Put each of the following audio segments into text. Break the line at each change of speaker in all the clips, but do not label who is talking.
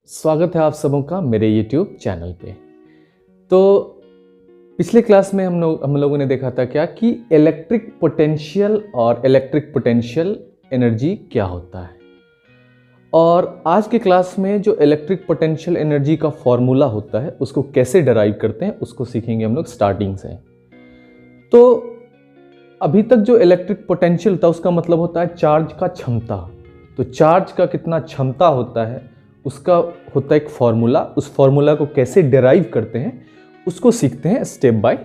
स्वागत है आप सबों का मेरे YouTube चैनल पे। तो पिछले क्लास में हम लोगों ने देखा था क्या कि इलेक्ट्रिक पोटेंशियल और इलेक्ट्रिक पोटेंशियल एनर्जी क्या होता है। और आज के क्लास में जो इलेक्ट्रिक पोटेंशियल एनर्जी का फॉर्मूला होता है उसको कैसे डराइव करते हैं उसको सीखेंगे हम लोग स्टार्टिंग से। तो अभी तक जो इलेक्ट्रिक पोटेंशियल था उसका मतलब होता है चार्ज का क्षमता। तो चार्ज का कितना क्षमता होता है उसका होता है एक फॉर्मूला। उस फॉर्मूला को कैसे डिराइव करते हैं उसको सीखते हैं स्टेप बाय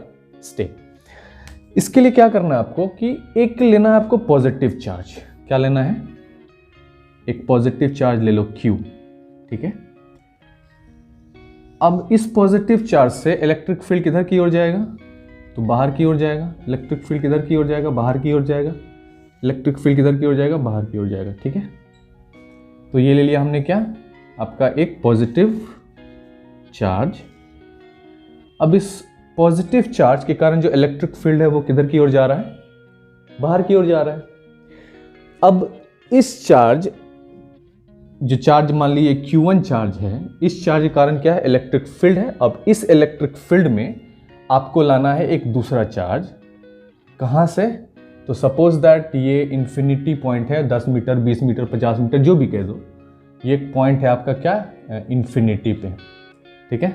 स्टेप। इसके लिए क्या करना है आपको कि एक लेना है आपको पॉजिटिव चार्ज। क्या लेना है? एक पॉजिटिव चार्ज ले लो Q, ठीक है। अब इस पॉजिटिव चार्ज से इलेक्ट्रिक फील्ड किधर की ओर जाएगा? तो बाहर की ओर जाएगा। इलेक्ट्रिक फील्ड किधर की ओर जाएगा? बाहर की ओर जाएगा। इलेक्ट्रिक फील्ड किधर की ओर जाएगा? बाहर की ओर जाएगा, ठीक है। तो ये ले लिया हमने क्या? आपका एक पॉजिटिव चार्ज। अब इस पॉजिटिव चार्ज के कारण जो इलेक्ट्रिक फील्ड है वो किधर की ओर जा रहा है? बाहर की ओर जा रहा है। अब इस चार्ज, जो चार्ज मान लीजिए Q1 चार्ज है, इस चार्ज के कारण क्या है? इलेक्ट्रिक फील्ड है। अब इस इलेक्ट्रिक फील्ड में आपको लाना है एक दूसरा चार्ज। कहां से? तो सपोज दैट ये इंफिनिटी पॉइंट है, 10 मीटर, 20 मीटर, 50 मीटर, जो भी कह दो। ये एक पॉइंट है आपका क्या? इंफिनिटी पे, ठीक है।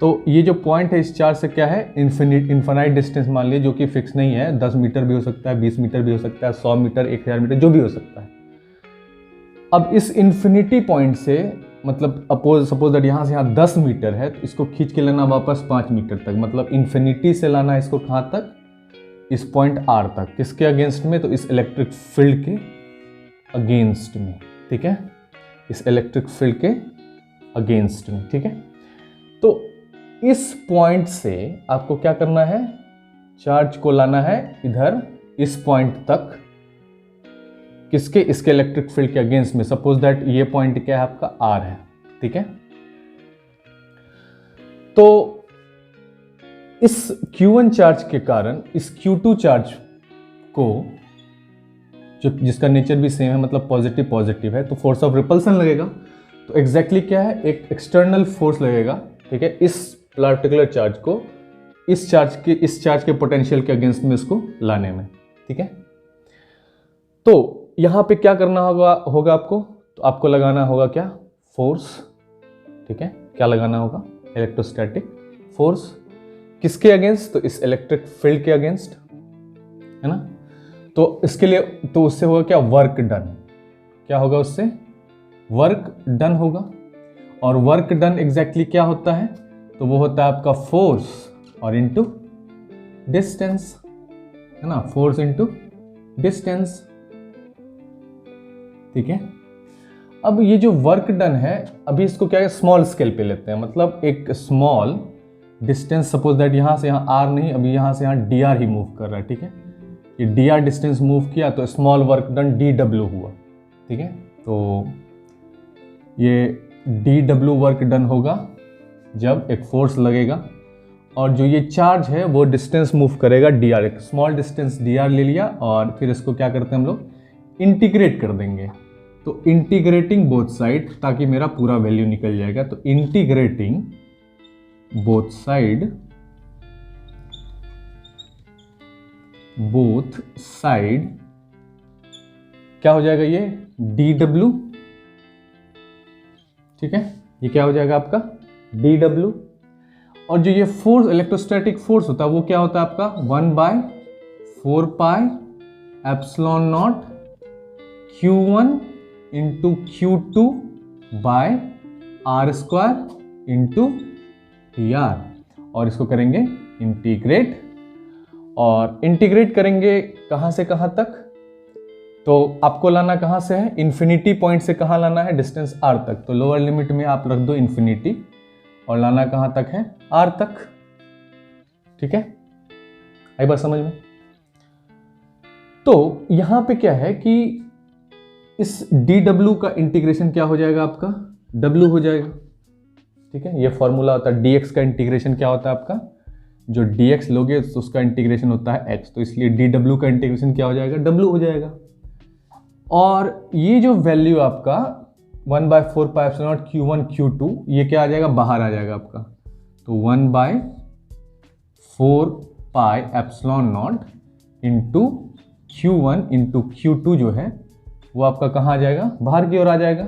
तो ये जो पॉइंट है इस चार्ज से क्या है? इन्फिनाइट डिस्टेंस मान लीजिए, जो कि फिक्स नहीं है। 10 मीटर भी हो सकता है, 20 मीटर भी हो सकता है, 100 मीटर, 1000 मीटर, जो भी हो सकता है। अब इस इंफिनिटी पॉइंट से मतलब सपोज दैट यहाँ से यहाँ 10 मीटर है, तो इसको खींच के लेना वापस 5 मीटर तक। मतलब इंफिनिटी से लाना इसको कहाँ तक? इस पॉइंट R तक। किसके अगेंस्ट में? तो इस इलेक्ट्रिक फील्ड के अगेंस्ट में, ठीक है। इस इलेक्ट्रिक फील्ड के अगेंस्ट में, ठीक है। तो इस पॉइंट से आपको क्या करना है? चार्ज को लाना है इधर इस पॉइंट तक। किसके? इसके इलेक्ट्रिक फील्ड के अगेंस्ट में। सपोज दैट ये पॉइंट क्या है? आपका R है, ठीक है। तो इस Q1 चार्ज के कारण इस Q2 चार्ज को, जो जिसका नेचर भी सेम है, मतलब पॉजिटिव पॉजिटिव है, तो फोर्स ऑफ रिपल्सन लगेगा। तो एग्जैक्टली क्या है? एक एक्सटर्नल फोर्स लगेगा, ठीक है, इस पर्टिकुलर चार्ज को इस चार्ज के पोटेंशियल के अगेंस्ट में इसको लाने में, ठीक है। तो यहां पे क्या करना होगा आपको? तो आपको लगाना होगा क्या? फोर्स, ठीक है। क्या लगाना होगा? Electrostatic force. किसके अगेंस्ट? तो इस इलेक्ट्रिक फील्ड के अगेंस्ट, है ना। तो इसके लिए तो उससे होगा क्या? Work done. क्या होगा उससे? वर्क डन होगा। और वर्क डन एग्जैक्टली क्या होता है? तो वो होता है आपका फोर्स और इनटू डिस्टेंस, है ना। फोर्स इनटू डिस्टेंस, ठीक है। अब ये जो वर्क डन है, अभी इसको क्या है? स्मॉल स्केल पे लेते हैं। मतलब एक स्मॉल डिस्टेंस, सपोज दैट यहां से यहां R नहीं, अभी यहां से यहां dr ही मूव कर रहा है, ठीक है। ये dr डिस्टेंस मूव किया तो स्मॉल वर्क डन dw हुआ, ठीक है। तो ये dw वर्क डन होगा जब एक फोर्स लगेगा और जो ये चार्ज है वो डिस्टेंस मूव करेगा dr। एक स्मॉल डिस्टेंस dr ले लिया और फिर इसको क्या करते हैं हम लोग? इंटीग्रेट कर देंगे। तो इंटीग्रेटिंग बोथ साइड, ताकि मेरा पूरा वैल्यू निकल जाएगा। तो इंटीग्रेटिंग बोथ साइड क्या हो जाएगा? ये dw, ठीक है। ये क्या हो जाएगा आपका? dw। और जो ये फोर्स, इलेक्ट्रोस्टैटिक फोर्स होता है, वो क्या होता है आपका? 1/4 pi epsilon naught Q1 into Q2 by R² into dr। और इसको करेंगे इंटीग्रेट। और इंटीग्रेट करेंगे कहां से कहां तक? तो आपको लाना कहां से है? इंफिनिटी पॉइंट से कहां लाना है? डिस्टेंस R तक। तो लोअर लिमिट में आप रख दो इंफिनिटी और लाना कहां तक है? R तक, ठीक है। आई बात समझ में? तो यहां पे क्या है कि इस dw का इंटीग्रेशन क्या हो जाएगा आपका? w हो जाएगा, ठीक है। ये फॉर्मूला होता है। dx का इंटीग्रेशन क्या होता है आपका? जो dx लोगे तो उसका इंटीग्रेशन होता है x। तो इसलिए dw का इंटीग्रेशन क्या हो जाएगा? w हो जाएगा। और ये जो वैल्यू आपका 1/4 Q1 Q2, ये क्या आ जाएगा, बाहर आ जाएगा आपका। तो 1/4 इंटू Q1 इंटू Q2 जो है वो आपका कहाँ आ जाएगा, बाहर की ओर आ जाएगा।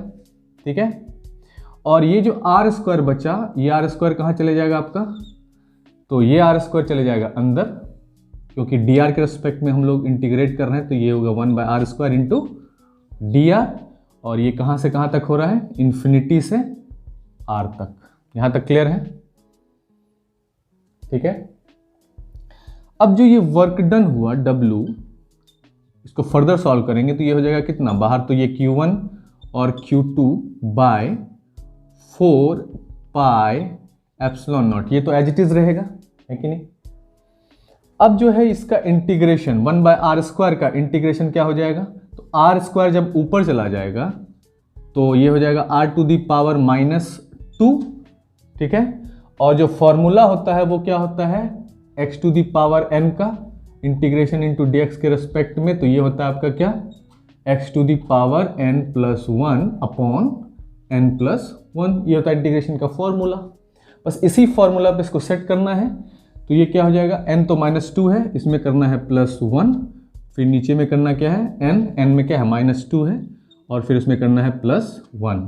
ठीक है, और ये जो आर स्क्वायर बचा, ये आर स्क्वायर कहाँ चले जाएगा आपका, तो ये आर स्क्वायर चले जाएगा अंदर, क्योंकि डी आर के रेस्पेक्ट में हम लोग इंटीग्रेट कर रहे हैं, तो ये होगा 1/r² इंटू डी आर, और ये कहाँ से कहाँ तक हो रहा है, इन्फिनिटी से आर तक। यहाँ तक क्लियर है? ठीक है, अब जो ये वर्क डन हुआ W, इसको फर्दर सॉल्व करेंगे तो ये हो जाएगा कितना, बाहर तो ये Q1 और Q2 बाय 4πε0, ये तो एज इट इज रहेगा, है कि नहीं। अब जो है इसका इंटीग्रेशन 1/r² का इंटीग्रेशन क्या हो जाएगा, तो r² जब ऊपर चला जाएगा तो ये हो जाएगा r⁻²। ठीक है, और जो फॉर्मूला होता है वो क्या होता है, x⁻n का इंटीग्रेशन इंटू dx के रेस्पेक्ट में, तो ये होता है आपका क्या, x⁻n+1 अपॉन n+1, ये होता है इंटीग्रेशन का फॉर्मूला। बस इसी फॉर्मूला पे इसको सेट करना है, तो ये क्या हो जाएगा, n तो -2 है, इसमें करना है +1, फिर नीचे में करना क्या है, n में क्या है -2 है, और फिर उसमें करना है +1।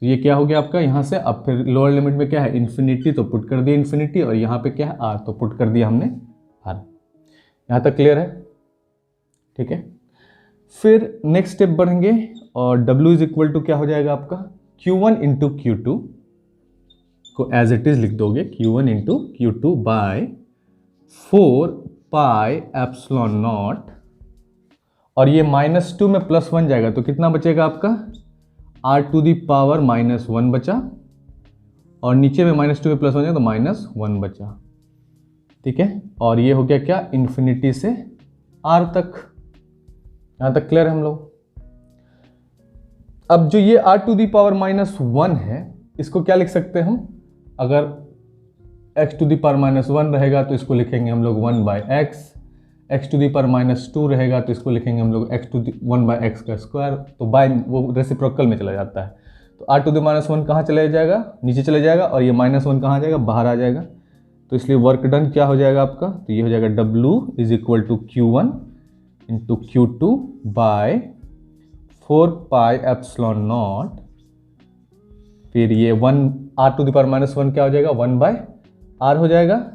तो ये क्या हो गया आपका यहाँ से। अब फिर लोअर लिमिट में क्या है, इन्फिनिटी, तो पुट कर दिया इन्फिनिटी, और यहाँ पे क्या है r, तो पुट कर दिया हमने r। यहाँ तक क्लियर है? ठीक है, फिर नेक्स्ट स्टेप बढ़ेंगे, और w इज इक्वल टू क्या हो जाएगा आपका, Q1 इंटू Q2 को एज इट इज लिख दोगे, Q1 इंटू Q2 बाय 4πε0, और ये -2 में +1 जाएगा, तो कितना बचेगा आपका, r⁻1 बचा, और नीचे में -2 में +1 जाएगा तो -1 बचा। ठीक है, और ये हो गया क्या, इन्फिनिटी से r तक। यहाँ तक क्लियर है हम लोग? अब जो ये r⁻1 है, इसको क्या लिख सकते हैं हम, अगर x⁻1 रहेगा तो इसको लिखेंगे हम लोग 1/x, x⁻2 रहेगा तो इसको लिखेंगे हम लोग 1/x का स्क्वायर, तो बाय वो रेसिप्रोकल में चला जाता है। तो r⁻1 कहाँ चले जाएगा, नीचे चले जाएगा, और ये -1 कहाँ जाएगा, बाहर आ जाएगा। तो इसलिए वर्क डन क्या हो जाएगा आपका, तो ये हो जाएगा W is equal to Q1 into Q2 by 4πε0, फिर ये r⁻1 क्या हो जाएगा, 1/r हो जाएगा,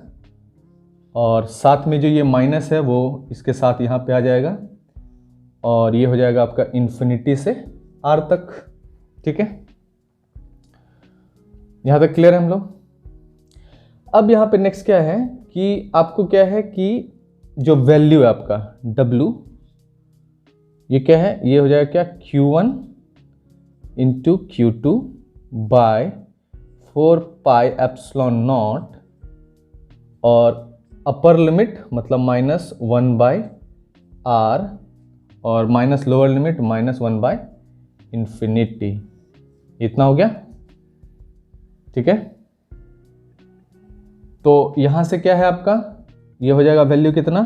और साथ में जो ये माइनस है वो इसके साथ यहाँ पे आ जाएगा, और ये हो जाएगा आपका इन्फिनिटी से r तक। ठीक है, यहाँ तक क्लियर है हम लोग? अब यहाँ पे नेक्स्ट क्या है कि आपको क्या है कि जो वैल्यू है आपका W, ये क्या है, ये हो जाएगा क्या, Q1 इंटू Q2 बाय 4πε0, और अपर लिमिट मतलब -1/r, और माइनस लोअर लिमिट -1/∞। इतना हो गया। ठीक है, तो यहाँ से क्या है आपका, ये हो जाएगा वैल्यू कितना,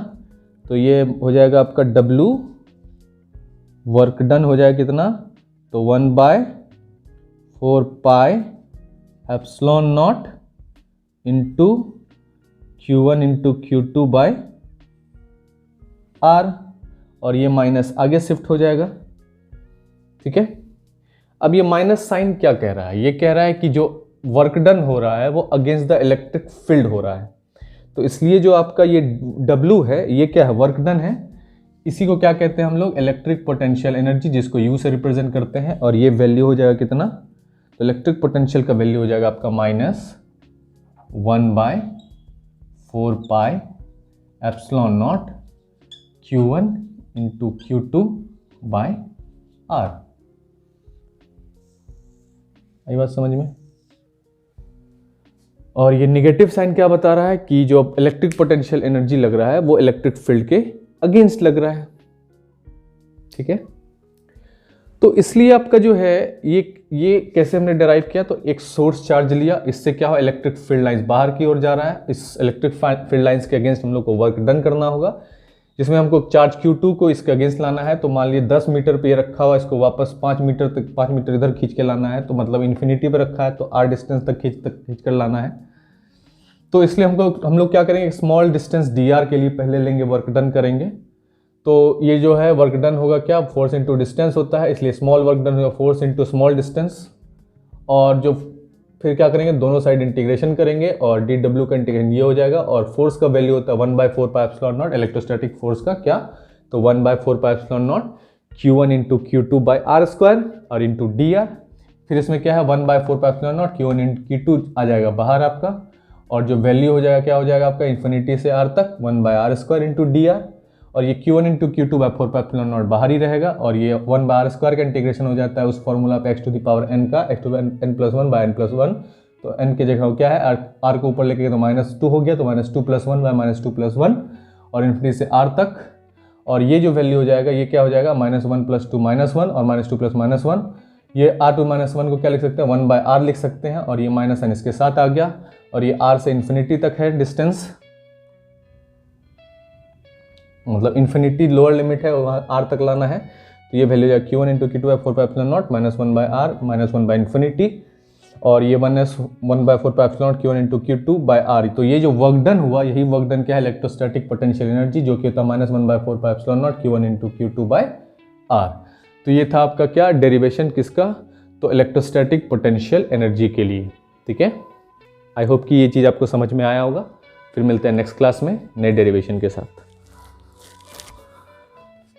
तो ये हो जाएगा आपका W वर्क डन हो जाएगा कितना, तो 1/4πε0 into Q1 into Q2 bye R, और ये माइनस आगे शिफ्ट हो जाएगा। ठीक है, अब ये माइनस साइन क्या कह रहा है, ये कह रहा है कि जो वर्क डन हो रहा है वो अगेंस्ट द इलेक्ट्रिक फील्ड हो रहा है, तो इसलिए जो आपका ये W है ये क्या है, वर्क डन है, इसी को क्या कहते हैं हम लोग, इलेक्ट्रिक पोटेंशियल एनर्जी, जिसको U से रिप्रेजेंट करते हैं, और ये वैल्यू हो जाएगा कितना, तो इलेक्ट्रिक पोटेंशियल का वैल्यू हो जाएगा आपका -1/4πε0 Q1 into Q2 bye R। आई बात समझ में? और ये निगेटिव साइन क्या बता रहा है कि जो इलेक्ट्रिक पोटेंशियल एनर्जी लग रहा है वो इलेक्ट्रिक फील्ड के अगेंस्ट लग रहा है। ठीक है, तो इसलिए आपका जो है ये कैसे हमने डिराइव किया, तो एक सोर्स चार्ज लिया, इससे क्या हो, इलेक्ट्रिक फील्ड लाइंस बाहर की ओर जा रहा है, इस इलेक्ट्रिक फील्ड लाइंस के अगेंस्ट हम लोग को वर्क डन करना होगा, जिसमें हमको चार्ज Q2 को इसके अगेंस्ट लाना है। तो मान लीजिए 10 मीटर पे ये रखा हुआ, इसको वापस 5 मीटर तक, 5 मीटर इधर खींच के लाना है, तो मतलब इन्फिनिटी पे रखा है तो r डिस्टेंस तक खींच कर लाना है। तो इसलिए हम लोग क्या करेंगे, स्मॉल डिस्टेंस dr के लिए पहले लेंगे, वर्क डन करेंगे। तो ये जो है वर्क डन होगा क्या, फोर्स इंटू डिस्टेंस होता है, इसलिए स्मॉल वर्क डन होगा फोर्स इंटू स्मॉल डिस्टेंस। और जो फिर क्या करेंगे, दोनों साइड इंटीग्रेशन करेंगे और dw का इंटीग्रेशन ये हो जाएगा। और फोर्स का वैल्यू होता है 1/4 pi epsilon naught, electrostatic force का क्या, तो 1/4 pi epsilon naught Q1 into Q2 by R square और इंटू dr। फिर इसमें क्या है 1/4 pi epsilon naught Q1 into Q2 आ जाएगा बाहर आपका, और जो वैल्यू हो जाएगा क्या हो जाएगा आपका, इन्फिनिटी से r तक 1/r स्क्वायर इंटू dr। और ये Q1 into Q2 by 4 pi epsilon not बाहर ही रहेगा, और ये 1/r स्क्वायर का इंटीग्रेशन हो जाता है उस फॉर्मूला पे x to the power n का, x to n+1 by n+1। तो n की जगह क्या है, r को ऊपर लेके तो -2 हो गया, तो -2+1 बाई -2+1 और इन्फिनिटी से r तक। और ये जो वैल्यू हो जाएगा ये क्या हो जाएगा, -1 + 2 -1 और -2 + -1। ये r2 -1 को क्या लिख सकते हैं, 1/r लिख सकते हैं, और ये -n इसके साथ आ गया। और ये r से इन्फिनिटी तक है डिस्टेंस, मतलब इन्फिनिटी लोअर लिमिट है, वहाँ r तक लाना है। तो ये वैल्यू जाएगा Q1 into Q2 by 4 pi epsilon not -1/r -1 by infinity, और ये 1/4 pi epsilon Q1 into Q2 by r। तो ये जो वर्क डन हुआ, यही वर्क डन क्या है, इलेक्ट्रोस्टैटिक पोटेंशियल एनर्जी, जो कि होता है -1/4 pi epsilon naught Q1 into Q2 by r। तो ये था आपका क्या, डेरिवेशन किसका, तो इलेक्ट्रोस्टैटिक पोटेंशियल एनर्जी के लिए। ठीक है, आई होप कि ये चीज़ आपको समझ में आया होगा। फिर मिलते हैं नेक्स्ट क्लास में नए डेरिवेशन के साथ।